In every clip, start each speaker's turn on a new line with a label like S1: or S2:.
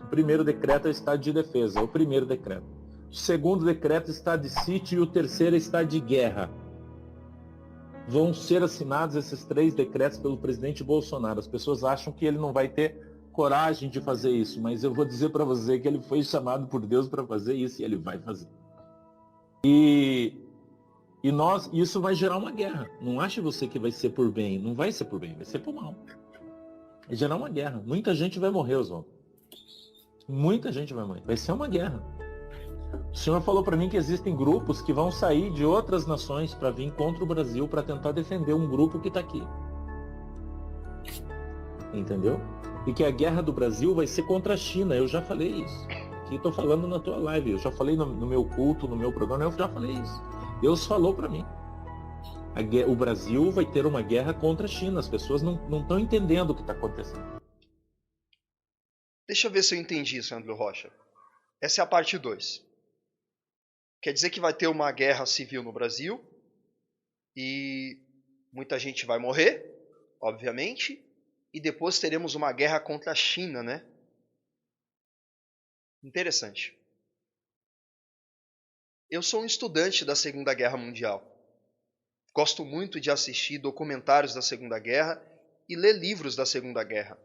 S1: O primeiro decreto é o estado de defesa, é o primeiro decreto. O segundo decreto é estado de sítio e o terceiro é estado de guerra. Vão ser assinados esses 3 decretos pelo presidente Bolsonaro. As pessoas acham que ele não vai ter coragem de fazer isso, mas eu vou dizer para você que ele foi chamado por Deus para fazer isso e ele vai fazer. Isso vai gerar uma guerra. Não ache você que vai ser por bem. Não vai ser por bem, vai ser por mal. Vai gerar uma guerra. Muita gente vai morrer, Oswaldo. Muita gente vai morrer. Vai ser uma guerra. O senhor falou para mim que existem grupos que vão sair de outras nações para vir contra o Brasil para tentar defender um grupo que está aqui. Entendeu? E que a guerra do Brasil vai ser contra a China. Eu já falei isso. Aqui estou falando na tua live. Eu já falei no meu culto, no meu programa. Eu já falei isso. Deus falou para mim. O Brasil vai ter uma guerra contra a China. As pessoas não estão entendendo o que está acontecendo.
S2: Deixa eu ver se eu entendi, Sandro Rocha. Essa é a parte 2. Quer dizer que vai ter uma guerra civil no Brasil e muita gente vai morrer, obviamente, e depois teremos uma guerra contra a China, né? Interessante. Eu sou um estudante da Segunda Guerra Mundial. Gosto muito de assistir documentários da Segunda Guerra e ler livros da Segunda Guerra.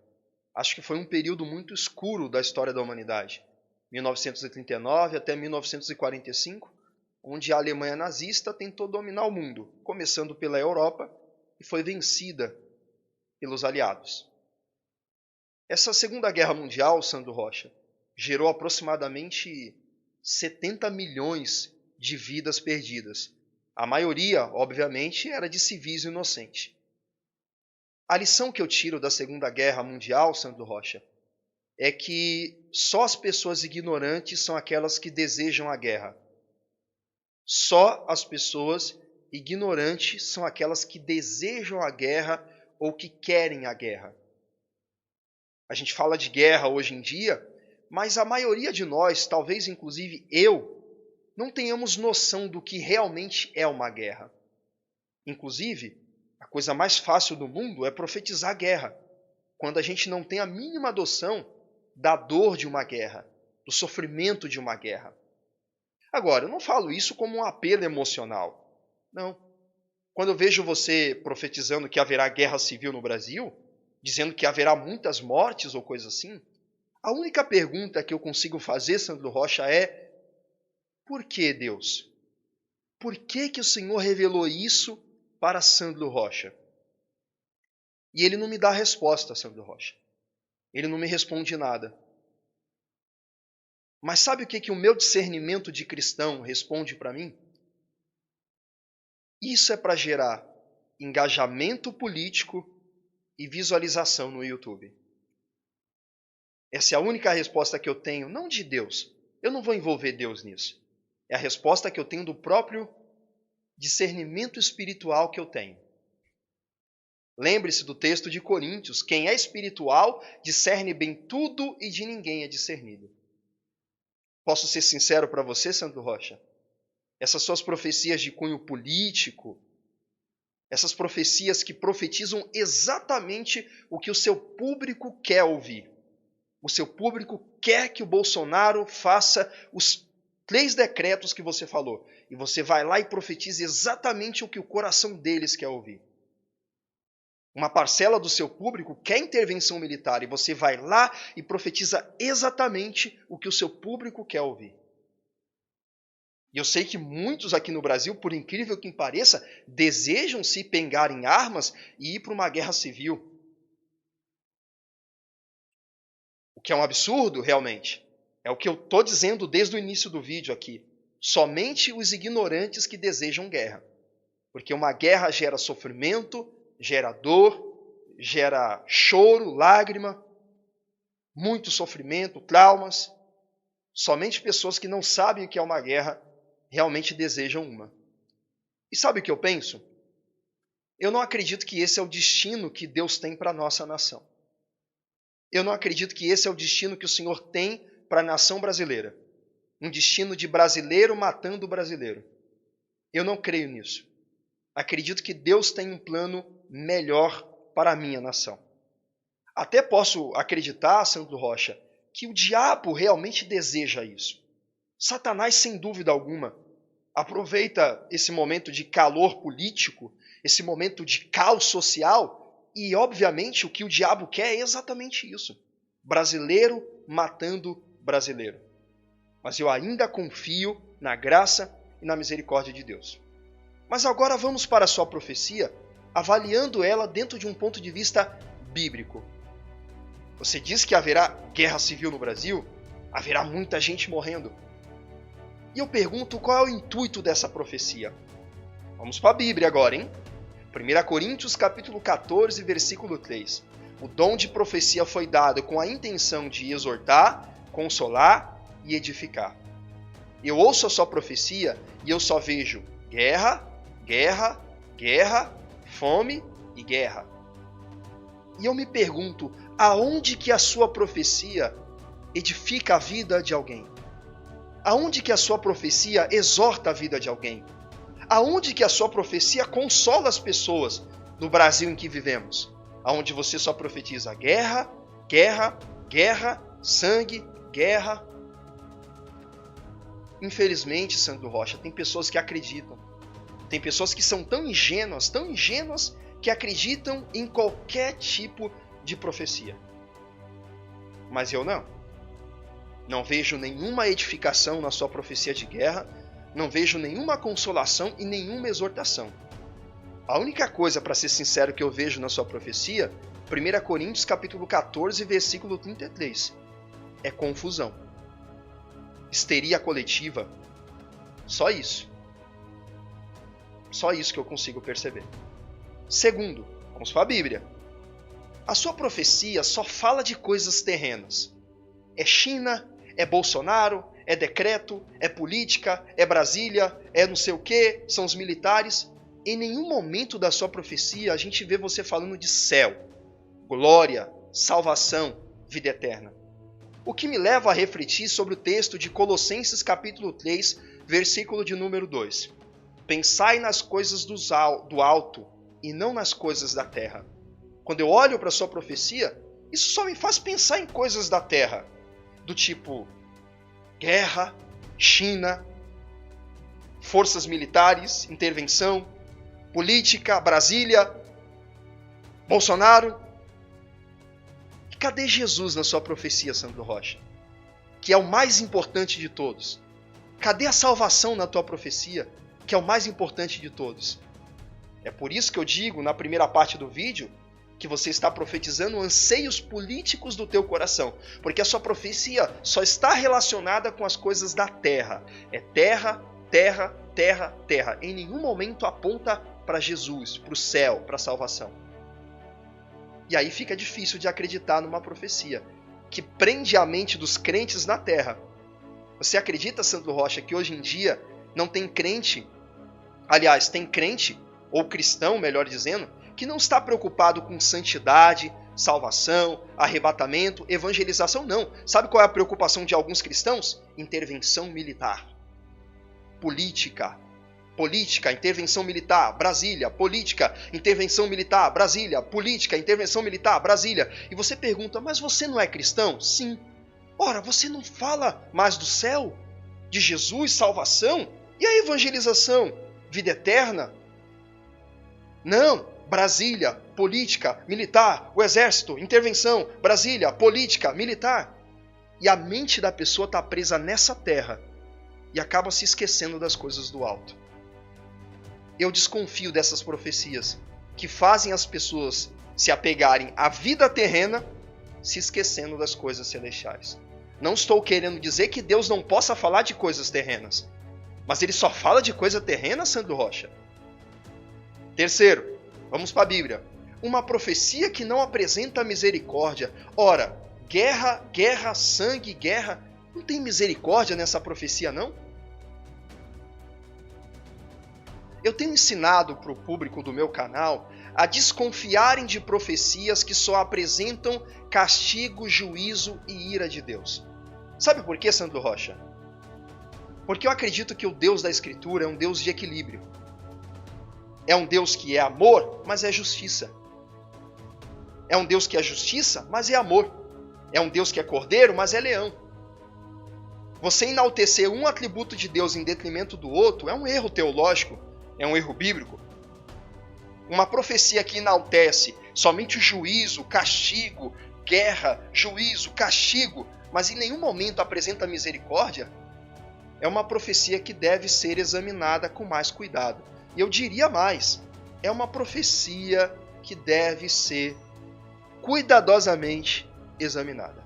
S2: Acho que foi um período muito escuro da história da humanidade. 1939 até 1945, onde a Alemanha nazista tentou dominar o mundo, começando pela Europa, e foi vencida pelos aliados. Essa Segunda Guerra Mundial, Sandro Rocha, gerou aproximadamente 70 milhões de vidas perdidas. A maioria, obviamente, era de civis inocentes. A lição que eu tiro da Segunda Guerra Mundial, Sandro Rocha, é que só as pessoas ignorantes são aquelas que desejam a guerra. Só as pessoas ignorantes são aquelas que desejam a guerra ou que querem a guerra. A gente fala de guerra hoje em dia, mas a maioria de nós, talvez inclusive eu, não tenhamos noção do que realmente é uma guerra. Inclusive, a coisa mais fácil do mundo é profetizar guerra, quando a gente não tem a mínima noção da dor de uma guerra, do sofrimento de uma guerra. Agora, eu não falo isso como um apelo emocional. Não. Quando eu vejo você profetizando que haverá guerra civil no Brasil, dizendo que haverá muitas mortes ou coisa assim, a única pergunta que eu consigo fazer, Sandro Rocha, é: por que, Deus? Por que o Senhor revelou isso para Sandro Rocha? E ele não me dá resposta, Sandro Rocha. Ele não me responde nada. Mas sabe o que o meu discernimento de cristão responde para mim? Isso é para gerar engajamento político e visualização no YouTube. Essa é a única resposta que eu tenho, não de Deus. Eu não vou envolver Deus nisso. É a resposta que eu tenho do próprio discernimento espiritual que eu tenho. Lembre-se do texto de Coríntios: quem é espiritual discerne bem tudo e de ninguém é discernido. Posso ser sincero para você, Sandro Rocha? Essas suas profecias de cunho político, essas profecias que profetizam exatamente o que o seu público quer ouvir. O seu público quer que o Bolsonaro faça os 3 decretos que você falou. E você vai lá e profetiza exatamente o que o coração deles quer ouvir. Uma parcela do seu público quer intervenção militar e você vai lá e profetiza exatamente o que o seu público quer ouvir. E eu sei que muitos aqui no Brasil, por incrível que pareça, desejam se pengar em armas e ir para uma guerra civil. O que é um absurdo, realmente. É o que eu estou dizendo desde o início do vídeo aqui. Somente os ignorantes que desejam guerra. Porque uma guerra gera sofrimento, gera dor, gera choro, lágrima, muito sofrimento, traumas. Somente pessoas que não sabem o que é uma guerra realmente desejam uma. E sabe o que eu penso? Eu não acredito que esse é o destino que Deus tem para a nossa nação. Eu não acredito que esse é o destino que o Senhor tem para a nação brasileira. Um destino de brasileiro matando brasileiro. Eu não creio nisso. Acredito que Deus tem um plano melhor para a minha nação. Até posso acreditar, Sandro Rocha, que o diabo realmente deseja isso. Satanás, sem dúvida alguma, aproveita esse momento de calor político, esse momento de caos social, e obviamente o que o diabo quer é exatamente isso. Brasileiro matando brasileiro. Mas eu ainda confio na graça e na misericórdia de Deus. Mas agora vamos para a sua profecia, avaliando ela dentro de um ponto de vista bíblico. Você diz que haverá guerra civil no Brasil? Haverá muita gente morrendo. E eu pergunto, qual é o intuito dessa profecia? Vamos para a Bíblia agora, hein? 1 Coríntios capítulo 14, versículo 3. O dom de profecia foi dado com a intenção de exortar, consolar e edificar. Eu ouço a sua profecia e eu só vejo guerra, guerra, guerra, fome e guerra. E eu me pergunto, aonde que a sua profecia edifica a vida de alguém? Aonde que a sua profecia exorta a vida de alguém? Aonde que a sua profecia consola as pessoas no Brasil em que vivemos? Aonde você só profetiza guerra, guerra, guerra, sangue, guerra. Infelizmente, Sandro Rocha, tem pessoas que acreditam. Tem pessoas que são tão ingênuas, que acreditam em qualquer tipo de profecia. Mas eu não. Não vejo nenhuma edificação na sua profecia de guerra, não vejo nenhuma consolação e nenhuma exortação. A única coisa, para ser sincero, que eu vejo na sua profecia, 1 Coríntios capítulo 14, versículo 33, é confusão. Histeria coletiva. Só isso. Só isso que eu consigo perceber. Segundo, vamos para a Bíblia. A sua profecia só fala de coisas terrenas. É China, é Bolsonaro, é decreto, é política, é Brasília, é não sei o que, são os militares. Em nenhum momento da sua profecia a gente vê você falando de céu, glória, salvação, vida eterna. O que me leva a refletir sobre o texto de Colossenses capítulo 3, versículo de número 2. Pensai nas coisas do alto e não nas coisas da terra. Quando eu olho para a sua profecia, isso só me faz pensar em coisas da terra, do tipo guerra, China, forças militares, intervenção, política, Brasília, Bolsonaro. E cadê Jesus na sua profecia, Sandro Rocha? Que é o mais importante de todos. Cadê a salvação na tua profecia, que é o mais importante de todos? É por isso que eu digo na primeira parte do vídeo que você está profetizando anseios políticos do teu coração, porque a sua profecia só está relacionada com as coisas da terra. É terra, terra, terra, terra. Em nenhum momento aponta para Jesus, para o céu, para a salvação. E aí fica difícil de acreditar numa profecia que prende a mente dos crentes na terra. Você acredita, Sandro Rocha, que hoje em dia não tem crente, aliás, tem crente, ou cristão, melhor dizendo, que não está preocupado com santidade, salvação, arrebatamento, evangelização, não. Sabe qual é a preocupação de alguns cristãos? Intervenção militar. Política, intervenção militar, Brasília, política, intervenção militar, Brasília, política, intervenção militar, Brasília. E você pergunta, mas você não é cristão? Sim. Ora, você não fala mais do céu? De Jesus, salvação? E a evangelização? Vida eterna? Não. Brasília, política, militar, o exército, intervenção, Brasília, política, militar. E a mente da pessoa está presa nessa terra e acaba se esquecendo das coisas do alto. Eu desconfio dessas profecias que fazem as pessoas se apegarem à vida terrena, se esquecendo das coisas celestiais. Não estou querendo dizer que Deus não possa falar de coisas terrenas, mas Ele só fala de coisa terrena, Sandro Rocha. Terceiro, vamos para a Bíblia. Uma profecia que não apresenta misericórdia. Ora, guerra, guerra, sangue, guerra. Não tem misericórdia nessa profecia, não? Eu tenho ensinado para o público do meu canal a desconfiarem de profecias que só apresentam castigo, juízo e ira de Deus. Sabe por quê, Sandro Rocha? Porque eu acredito que o Deus da Escritura é um Deus de equilíbrio. É um Deus que é amor, mas é justiça. É um Deus que é justiça, mas é amor. É um Deus que é cordeiro, mas é leão. Você enaltecer um atributo de Deus em detrimento do outro é um erro teológico, é um erro bíblico. Uma profecia que enaltece somente o juízo, castigo, guerra, juízo, castigo, mas em nenhum momento apresenta misericórdia, é uma profecia que deve ser examinada com mais cuidado. E eu diria mais, é uma profecia que deve ser cuidadosamente examinada.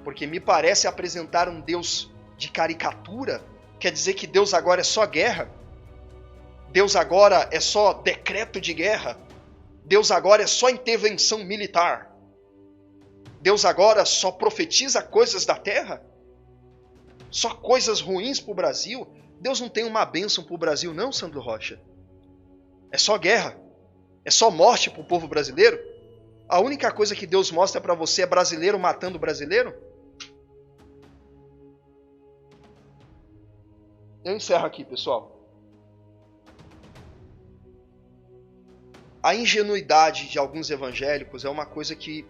S2: Porque me parece apresentar um Deus de caricatura, quer dizer que Deus agora é só guerra, Deus agora é só decreto de guerra, Deus agora é só intervenção militar, Deus agora só profetiza coisas da terra, só coisas ruins para o Brasil. Deus não tem uma bênção para o Brasil não, Sandro Rocha. É só guerra, é só morte para o povo brasileiro. A única coisa que Deus mostra para você é brasileiro matando brasileiro? Eu encerro aqui, pessoal. A ingenuidade de alguns evangélicos é uma coisa que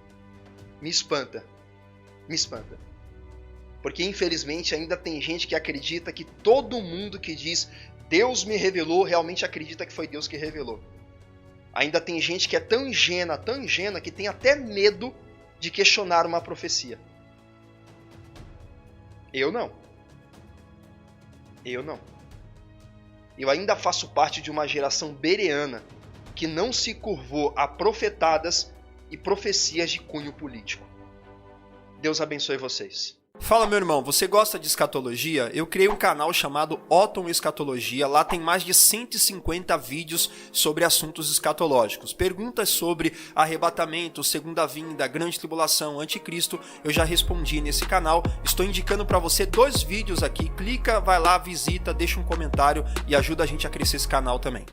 S2: me espanta. Me espanta. Porque, infelizmente, ainda tem gente que acredita que todo mundo que diz Deus me revelou, realmente acredita que foi Deus que revelou. Ainda tem gente que é tão ingênua, que tem até medo de questionar uma profecia. Eu não. Eu não. Eu ainda faço parte de uma geração bereana que não se curvou a profetadas e profecias de cunho político. Deus abençoe vocês.
S3: Fala, meu irmão, você gosta de escatologia? Eu criei um canal chamado Otton Escatologia, lá tem mais de 150 vídeos sobre assuntos escatológicos. Perguntas sobre arrebatamento, segunda vinda, grande tribulação, anticristo, eu já respondi nesse canal. Estou indicando para você 2 vídeos aqui, clica, vai lá, visita, deixa um comentário e ajuda a gente a crescer esse canal também.